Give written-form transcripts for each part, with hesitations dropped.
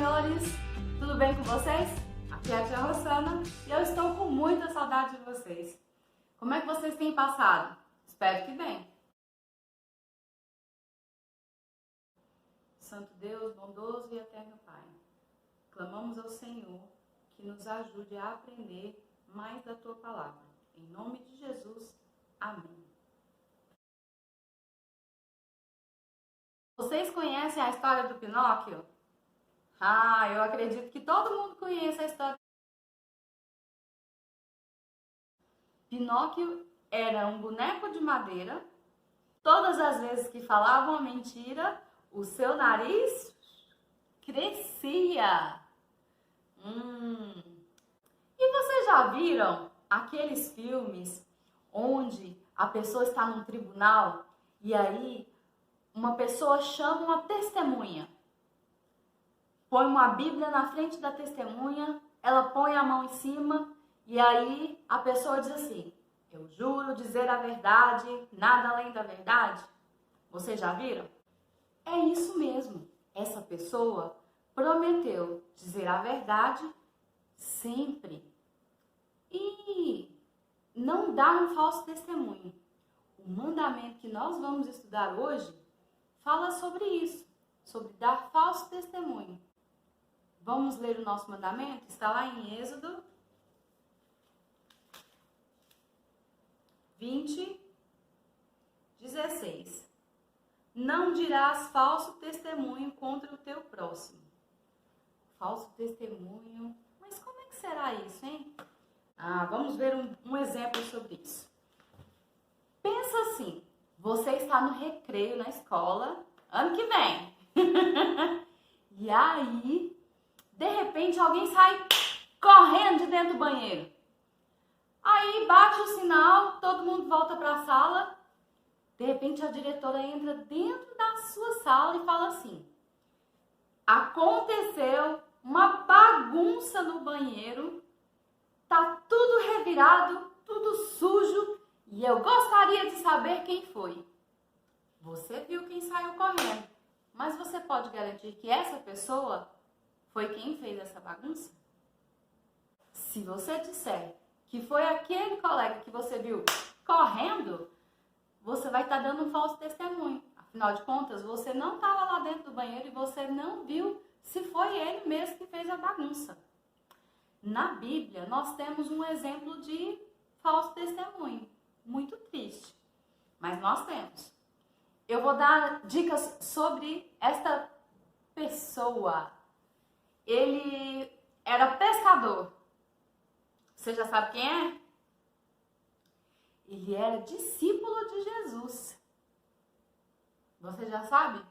senhores! Tudo bem com vocês? Aqui é a tia Rossana e eu estou com muita saudade de vocês. Como é que vocês têm passado? Espero que bem. Santo Deus, bondoso e eterno Pai, clamamos ao Senhor que nos ajude a aprender mais da Tua Palavra. Em nome de Jesus, amém. Vocês conhecem a história do Pinóquio? Eu acredito que todo mundo conhece a história. Pinóquio era um boneco de madeira. Todas as vezes que falava uma mentira, o seu nariz crescia. E vocês já viram aqueles filmes onde a pessoa está num tribunal e aí uma pessoa chama uma testemunha? Põe uma Bíblia na frente da testemunha, ela põe a mão em cima e aí a pessoa diz assim: eu juro dizer a verdade, nada além da verdade. Vocês já viram? É isso mesmo. Essa pessoa prometeu dizer a verdade sempre e não dar um falso testemunho. O mandamento que nós vamos estudar hoje fala sobre isso, sobre dar falso testemunho. Vamos ler o nosso mandamento? Está lá em Êxodo 20:16. Não dirás falso testemunho contra o teu próximo. Falso testemunho. Mas como é que será isso, hein? Vamos ver um exemplo sobre isso. Pensa assim, você está no recreio na escola, ano que vem. E aí, de repente, alguém sai correndo de dentro do banheiro. Aí bate o sinal, todo mundo volta para a sala. De repente, a diretora entra dentro da sua sala e fala assim: aconteceu uma bagunça no banheiro, tá tudo revirado, tudo sujo, e eu gostaria de saber quem foi. Você viu quem saiu correndo, mas você pode garantir que essa pessoa foi quem fez essa bagunça? Se você disser que foi aquele colega que você viu correndo, você vai estar dando um falso testemunho. Afinal de contas, você não estava lá dentro do banheiro e você não viu se foi ele mesmo que fez a bagunça. Na Bíblia, nós temos um exemplo de falso testemunho. Muito triste, mas nós temos. Eu vou dar dicas sobre esta pessoa. Ele era pescador. Você já sabe quem é? Ele era discípulo de Jesus. Você já sabe?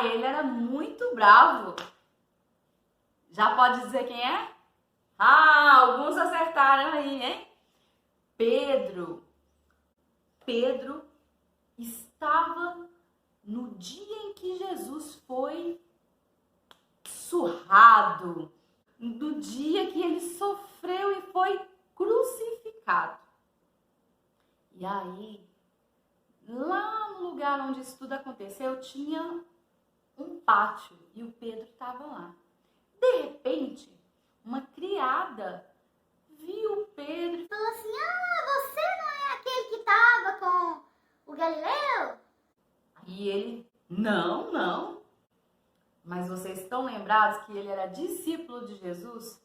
Ele era muito bravo. Já pode dizer quem é? Alguns acertaram aí, hein? Pedro. Pedro estava no dia em que Jesus foi surrado, no dia que ele sofreu e foi crucificado. E aí, lá no lugar onde isso tudo aconteceu, tinha um pátio e o Pedro estava lá. De repente, uma criada viu o Pedro e falou assim: você não é aquele que estava com o Galileu? E ele: não. Mas vocês estão lembrados que ele era discípulo de Jesus?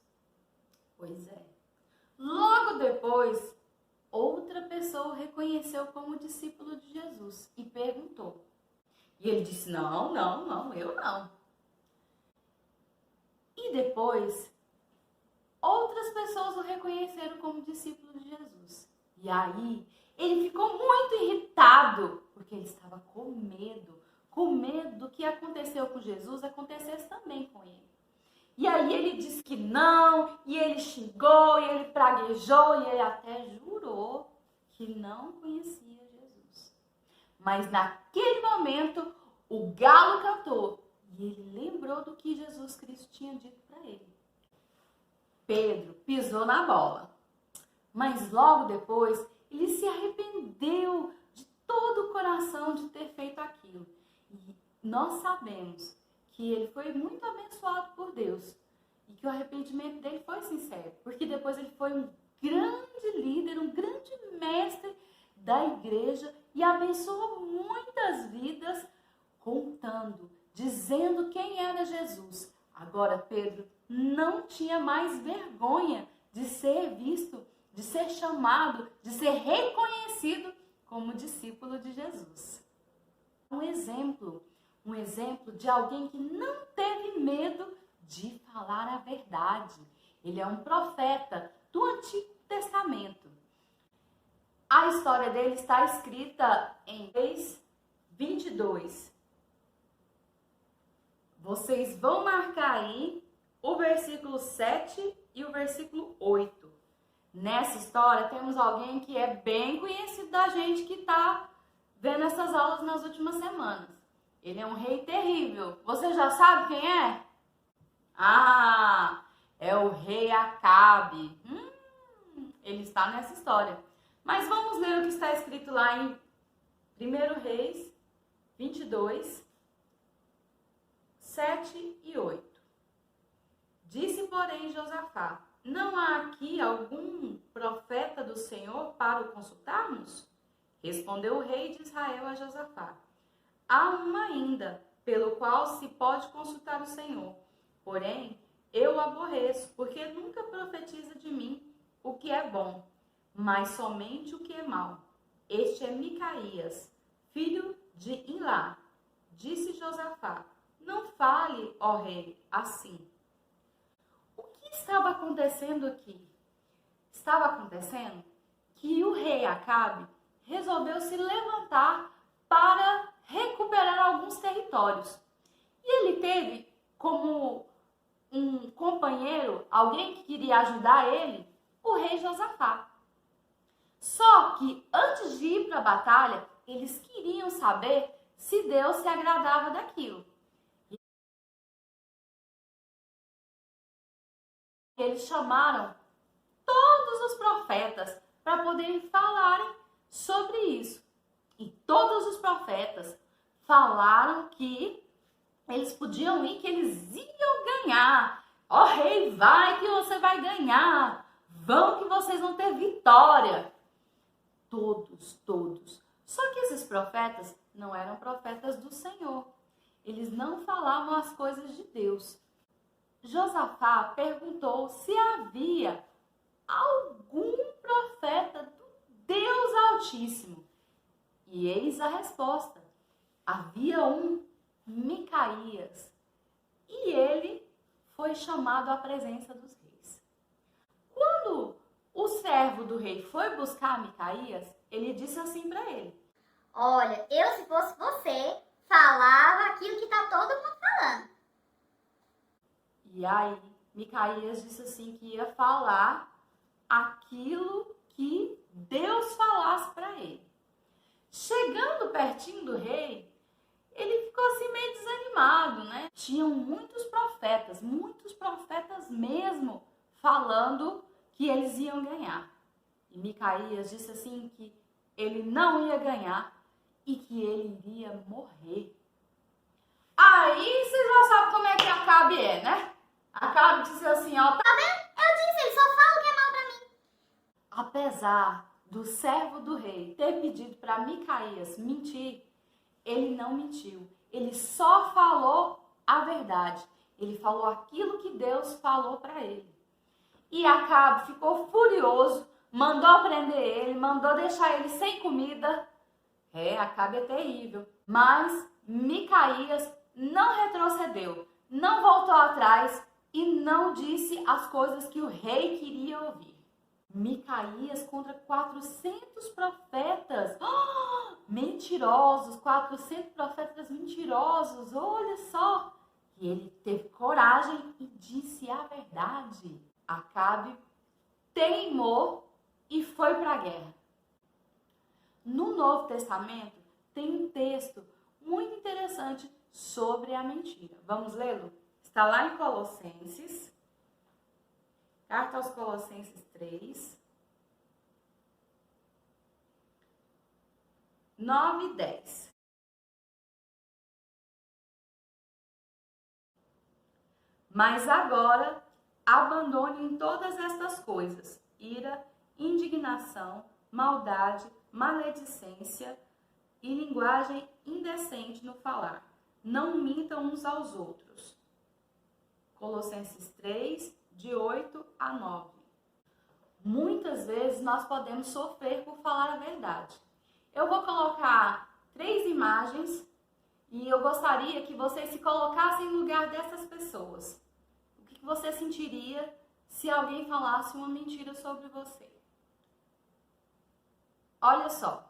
Pois é. Logo depois, outra pessoa o reconheceu como discípulo de Jesus e perguntou. E ele disse: não, eu não. E depois, outras pessoas o reconheceram como discípulo de Jesus. E aí, ele ficou muito irritado, porque ele estava com medo do que aconteceu com Jesus acontecesse também com ele. E aí ele disse que não, e ele xingou, e ele praguejou, e ele até jurou que não conhecia Jesus. Mas naquele momento, o galo cantou, e ele lembrou do que Jesus Cristo tinha dito para ele. Pedro pisou na bola, mas logo depois ele se arrependeu de todo o coração de ter feito aquilo. E nós sabemos que que ele foi muito abençoado por Deus e que o arrependimento dele foi sincero, porque depois ele foi um grande líder, um grande mestre da igreja e abençoou muitas vidas contando, dizendo quem era Jesus. Agora Pedro não tinha mais vergonha de ser visto, de ser chamado, de ser reconhecido como discípulo de Jesus. Um exemplo de alguém que não teve medo de falar a verdade. Ele é um profeta do Antigo Testamento. A história dele está escrita em Reis 22. Vocês vão marcar aí o versículo 7 e o versículo 8. Nessa história temos alguém que é bem conhecido da gente que está vendo essas aulas nas últimas semanas. Ele é um rei terrível. Você já sabe quem é? Ah, é o rei Acabe. Ele está nessa história. Mas vamos ler o que está escrito lá em 1 Reis 22, 7 e 8. Disse, porém, Josafá: não há aqui algum profeta do Senhor para o consultarmos? Respondeu o rei de Israel a Josafá: há um ainda, pelo qual se pode consultar o Senhor. Porém, eu o aborreço, porque nunca profetiza de mim o que é bom, mas somente o que é mau. Este é Micaías, filho de Ilá. Disse Josafá: não fale, ó rei, assim. O que estava acontecendo aqui? Estava acontecendo que o rei Acabe resolveu se levantar para recuperar alguns territórios. E ele teve como um companheiro, alguém que queria ajudar ele, o rei Josafá. Só que antes de ir para a batalha, eles queriam saber se Deus se agradava daquilo. Eles chamaram todos os profetas para poderem falarem sobre isso. E todos os profetas falaram que eles podiam ir, que eles iam ganhar. Ó rei, vai que você vai ganhar. Vão que vocês vão ter vitória. Todos. Só que esses profetas não eram profetas do Senhor. Eles não falavam as coisas de Deus. Josafá perguntou se havia algum profeta do Deus Altíssimo. E eis a resposta. Havia um, Micaías. E ele foi chamado à presença dos reis. Quando o servo do rei foi buscar Micaías, ele disse assim para ele: olha, eu se fosse você, falava aquilo que tá todo mundo falando. E aí, Micaías disse assim que ia falar aquilo que Deus falasse para ele. Chegando pertinho do rei, ele ficou assim meio desanimado, né? Tinham muitos profetas mesmo, falando que eles iam ganhar. E Micaías disse assim que ele não ia ganhar e que ele iria morrer. Aí vocês já sabem como é que Acabe é, né? Acabe disse assim, ó, Tá vendo? Eu disse, ele só fala o que é mal pra mim. apesar do servo do rei ter pedido para Micaías mentir, ele não mentiu. Ele só falou a verdade. Ele falou aquilo que Deus falou para ele. E Acabe ficou furioso, mandou prender ele, mandou deixar ele sem comida. Acabe é terrível. Mas Micaías não retrocedeu, não voltou atrás e não disse as coisas que o rei queria ouvir. Micaías contra 400 profetas. Mentirosos, 400 profetas mentirosos. Olha só. E ele teve coragem e disse a verdade. Acabe teimou e foi para a guerra. No Novo Testamento tem um texto muito interessante sobre a mentira. Vamos lê-lo? Está lá em Colossenses, carta aos Colossenses 3, 9 e 10. Mas agora, abandone todas estas coisas: ira, indignação, maldade, maledicência e linguagem indecente no falar. Não mintam uns aos outros. Colossenses 3, de 8 a 9. Muitas vezes nós podemos sofrer por falar a verdade. Eu vou colocar 3 imagens e eu gostaria que vocês se colocassem no lugar dessas pessoas. O que você sentiria se alguém falasse uma mentira sobre você? Olha só.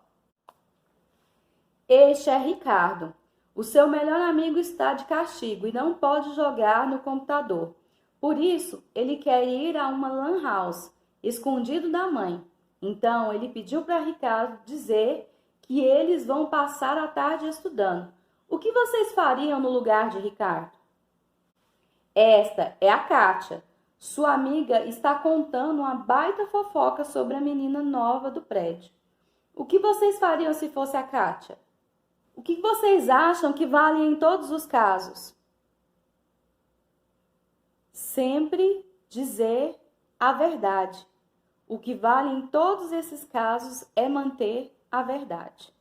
Este é Ricardo. O seu melhor amigo está de castigo e não pode jogar no computador. Por isso, ele quer ir a uma lan house, escondido da mãe. Então, ele pediu para Ricardo dizer que eles vão passar a tarde estudando. O que vocês fariam no lugar de Ricardo? Esta é a Kátia. Sua amiga está contando uma baita fofoca sobre a menina nova do prédio. O que vocês fariam se fosse a Kátia? O que vocês acham que vale em todos os casos? Sempre dizer a verdade. O que vale em todos esses casos é manter a verdade.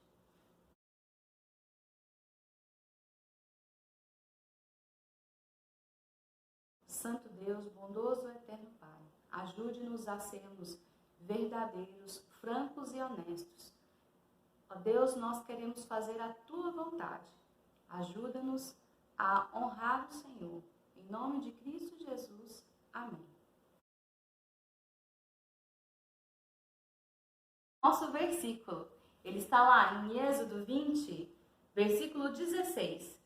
Santo Deus, bondoso e eterno Pai, ajude-nos a sermos verdadeiros, francos e honestos. Ó Deus, nós queremos fazer a Tua vontade. Ajuda-nos a honrar o Senhor. Em nome de Cristo Jesus. Amém. Nosso versículo, ele está lá em Êxodo 20, versículo 16.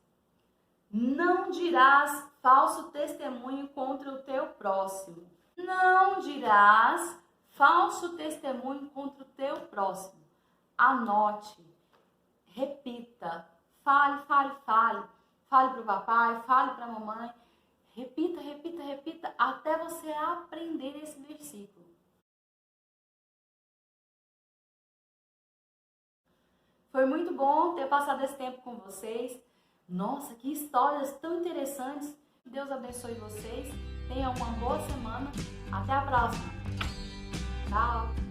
Não dirás falso testemunho contra o teu próximo. Não dirás falso testemunho contra o teu próximo. Anote, repita, fale para o papai, fale para a mamãe, repita, até você aprender esse versículo. Foi muito bom ter passado esse tempo com vocês. Nossa, que histórias tão interessantes. Deus abençoe vocês, tenham uma boa semana, até a próxima. Tchau!